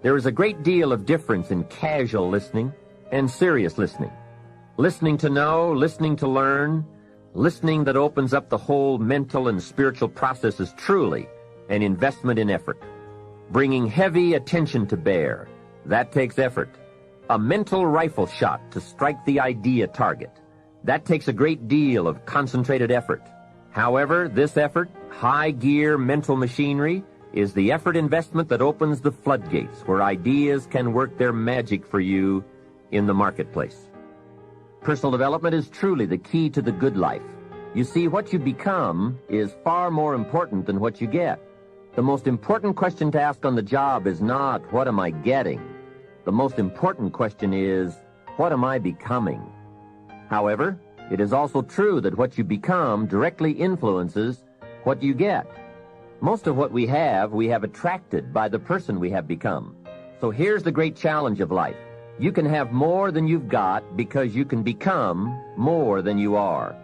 There is a great deal of difference in casual listening and serious listening. Listening to know, listening to learn, listening that opens up the whole mental and spiritual process is truly an investment in effort. Bringing heavy attention to bear, that takes effort. A mental rifle shot to strike the idea target, that takes a great deal of concentrated effort. However, this effort, high-gear mental machinery, is the effort investment that opens the floodgates where ideas can work their magic for you in the marketplace. Personal development is truly the key to the good life. You see, what you become is far more important than what you get. The most important question to ask on the job is not, what am I getting? The most important question is, what am I becoming? However, it is also true that what you become directly influences what you get. Most of what we have attracted by the person we have become. So here's the great challenge of life. You can have more than you've got because you can become more than you are.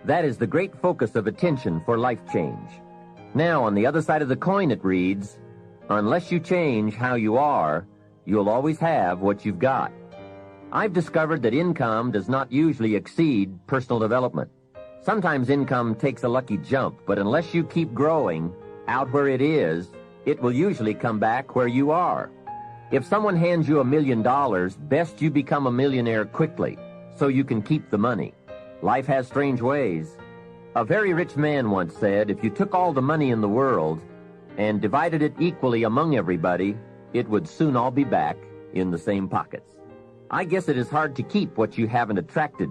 That is the great focus of attention for life change. Now, on the other side of the coin, it reads, unless you change how you are, you'll always have what you've got. I've discovered that income does not usually exceed personal development. Sometimes income takes a lucky jump, but unless you keep growing out where it is, it will usually come back where you are. If someone hands you $1 million, best you become a millionaire quickly so you can keep the money. Life has strange ways. A very rich man once said, if you took all the money in the world and divided it equally among everybody, it would soon all be back in the same pockets. I guess it is hard to keep what you haven't attracted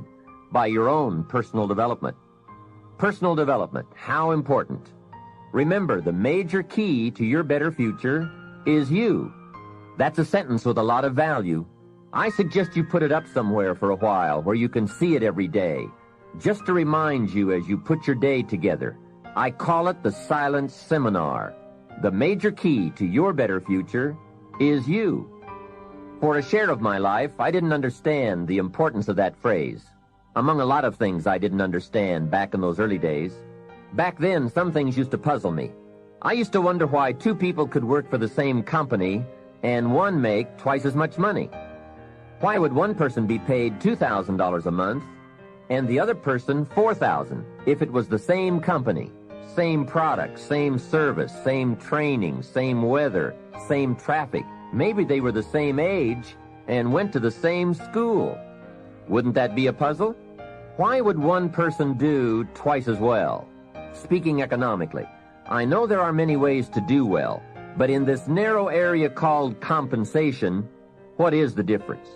by your own personal development. Personal development, how important. Remember, the major key to your better future is you. That's a sentence with a lot of value. I suggest you put it up somewhere for a while where you can see it every day, just to remind you as you put your day together. I call it the silent seminar. The major key to your better future is you. For a share of my life, I didn't understand the importance of that phrase. Among a lot of things I didn't understand back in those early days. Back then, some things used to puzzle me. I used to wonder why two people could work for the same company and one make twice as much money. Why would one person be paid $2,000 a month and the other person $4,000 if it was the same company, same product, same service, same training, same weather, same traffic? Maybe they were the same age and went to the same school. Wouldn't that be a puzzle? Why would one person do twice as well? Speaking economically, I know there are many ways to do well, but in this narrow area called compensation, what is the difference?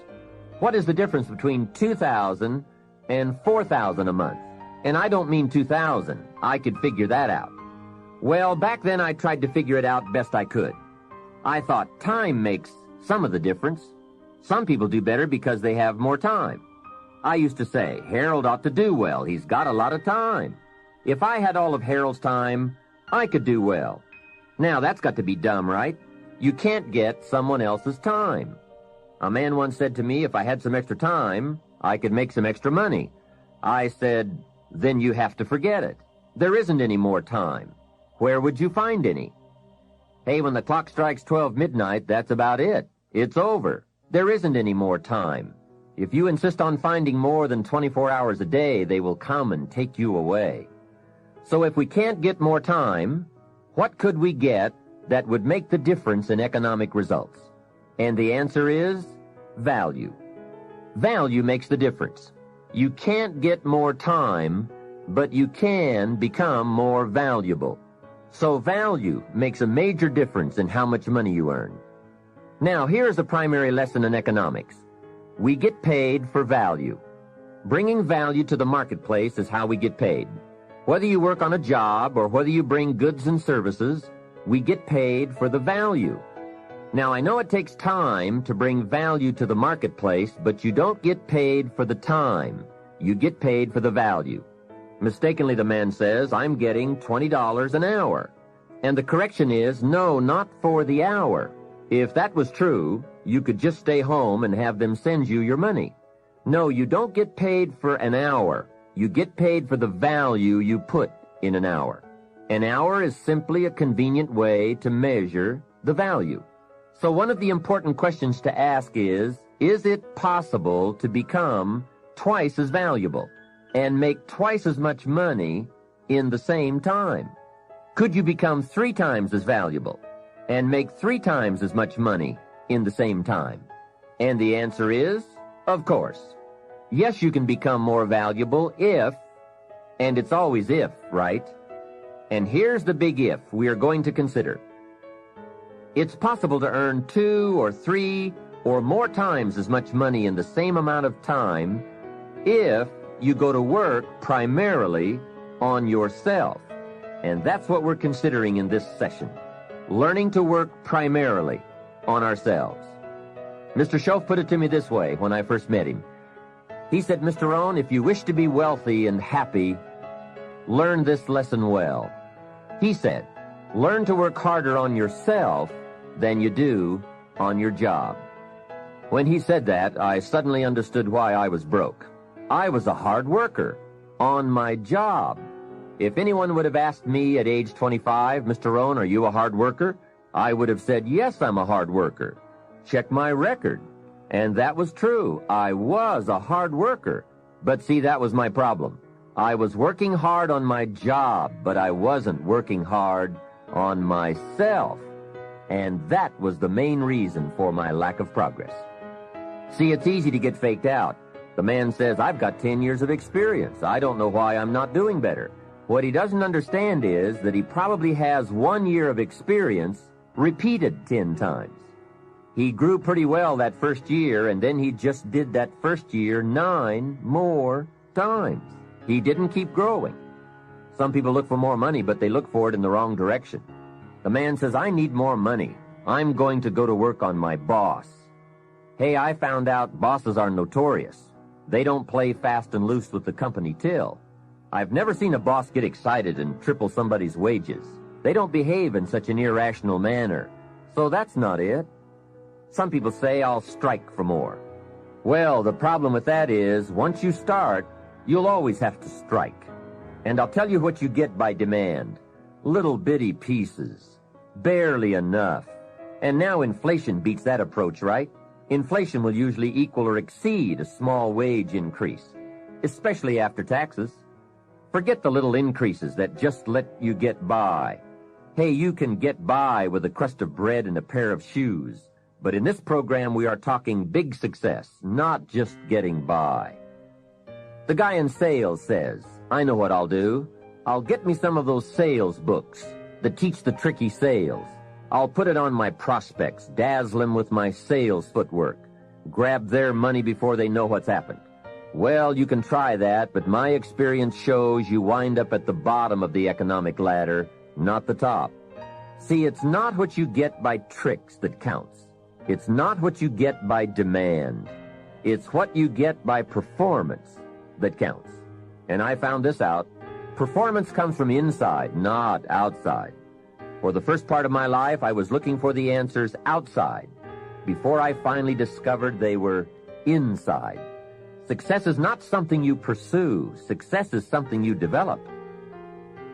What is the difference between $2,000 and $4,000 a month? And I don't mean 2,000. I could figure that out. Well, back then I tried to figure it out best I could. I thought time makes some of the difference. Some people do better because they have more time. I used to say, Harold ought to do well. He's got a lot of time. If I had all of Harold's time, I could do well. Now, that's got to be dumb, right? You can't get someone else's time. A man once said to me, if I had some extra time, I could make some extra money. I said, then you have to forget it. There isn't any more time. Where would you find any? Hey, when the clock strikes 12 midnight, that's about it. It's over. There isn't any more time. If you insist on finding more than 24 hours a day, they will come and take you away. So if we can't get more time, what could we get that would make the difference in economic results? And the answer is value. Value makes the difference. You can't get more time, but you can become more valuable. So value makes a major difference in how much money you earn. Now, here's a primary lesson in economics. We get paid for value. Bringing value to the marketplace is how we get paid. Whether you work on a job or whether you bring goods and services, we get paid for the value. Now, I know it takes time to bring value to the marketplace, but you don't get paid for the time. You get paid for the value. Mistakenly, the man says, I'm getting $20 an hour. And the correction is, no, not for the hour. If that was true, you could just stay home and have them send you your money. No, you don't get paid for an hour. You get paid for the value you put in an hour. An hour is simply a convenient way to measure the value. So one of the important questions to ask is it possible to become twice as valuable and make twice as much money in the same time? Could you become 3 times as valuable and make 3 times as much money in the same time? And the answer is, of course. Yes, you can become more valuable if, and it's always if, right? And here's the big if we are going to consider. It's possible to earn 2 or 3 or more times as much money in the same amount of time if you go to work primarily on yourself. And that's what we're considering in this session. Learning to work primarily on ourselves. Mr. Schoaf put it to me this way when I first met him. He said, Mr. Rohn, if you wish to be wealthy and happy, learn this lesson well. He said, learn to work harder on yourself than you do on your job. When he said that, I suddenly understood why I was broke. I was a hard worker on my job. If anyone would have asked me at age 25, Mr. Rohn, are you a hard worker? I would have said, yes, I'm a hard worker. Check my record. And that was true. I was a hard worker. But see, that was my problem. I was working hard on my job, but I wasn't working hard on myself. And that was the main reason for my lack of progress. See, it's easy to get faked out. The man says, I've got 10 years of experience. I don't know why I'm not doing better. What he doesn't understand is that he probably has 1 year of experience repeated 10 times. He grew pretty well that first year, and then he just did that first year 9 more times. He didn't keep growing. Some people look for more money, but they look for it in the wrong direction. The man says, I need more money. I'm going to go to work on my boss. Hey, I found out bosses are notorious. They don't play fast and loose with the company till. I've never seen a boss get excited and triple somebody's wages. They don't behave in such an irrational manner. So that's not it. Some people say, I'll strike for more. Well, the problem with that is, once you start, you'll always have to strike. And I'll tell you what you get by demand. Little bitty pieces. Barely enough. And now inflation beats that approach, right? Inflation will usually equal or exceed a small wage increase, especially after taxes. Forget the little increases that just let you get by. Hey, you can get by with a crust of bread and a pair of shoes. But in this program, we are talking big success, not just getting by. The guy in sales says, I know what I'll do. I'll get me some of those sales books that teach the tricky sales. I'll put it on my prospects, dazzle them with my sales footwork, grab their money before they know what's happened. Well, you can try that, but my experience shows you wind up at the bottom of the economic ladder, not the top. See, it's not what you get by tricks that counts. It's not what you get by demand. It's what you get by performance that counts. And I found this out. Performance comes from inside, not outside. For the first part of my life, I was looking for the answers outside before I finally discovered they were inside. Success is not something you pursue. Success is something you develop.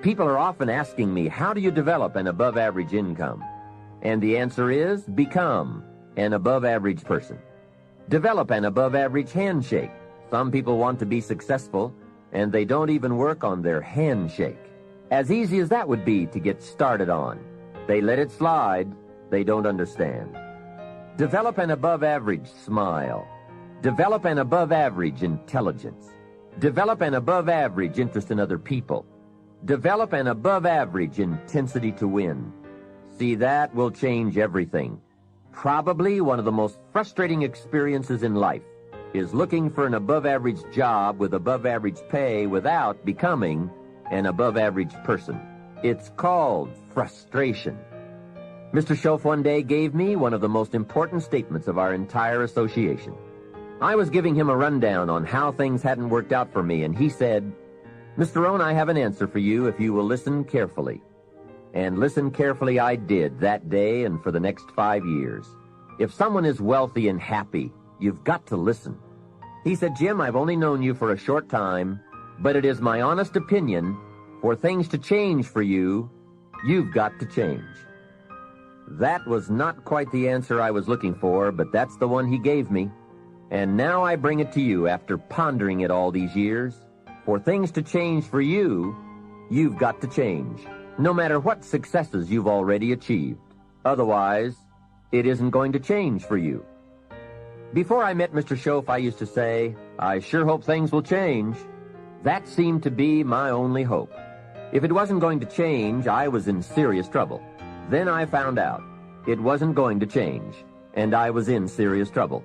People are often asking me, how do you develop an above-average income? And the answer is, become an above-average person. Develop an above-average handshake. Some people want to be successful, and they don't even work on their handshake. As easy as that would be to get started on. They let it slide. They don't understand. Develop an above-average smile. Develop an above-average intelligence. Develop an above-average interest in other people. Develop an above-average intensity to win. See, that will change everything. Probably one of the most frustrating experiences in life is looking for an above-average job with above-average pay without becoming an above-average person. It's called frustration. Mr. Schoaf one day gave me one of the most important statements of our entire association. I was giving him a rundown on how things hadn't worked out for me, and he said, Mr. Rohn, I have an answer for you if you will listen carefully. And listen carefully I did that day and for the next 5 years. If someone is wealthy and happy, you've got to listen. He said, Jim, I've only known you for a short time, but it is my honest opinion, for things to change for you, you've got to change. That was not quite the answer I was looking for, but that's the one he gave me. And now I bring it to you after pondering it all these years. For things to change for you, you've got to change, no matter what successes you've already achieved. Otherwise, it isn't going to change for you. Before I met Mr. Schoaf, I used to say, I sure hope things will change. That seemed to be my only hope. If it wasn't going to change, I was in serious trouble. Then I found out it wasn't going to change, and I was in serious trouble.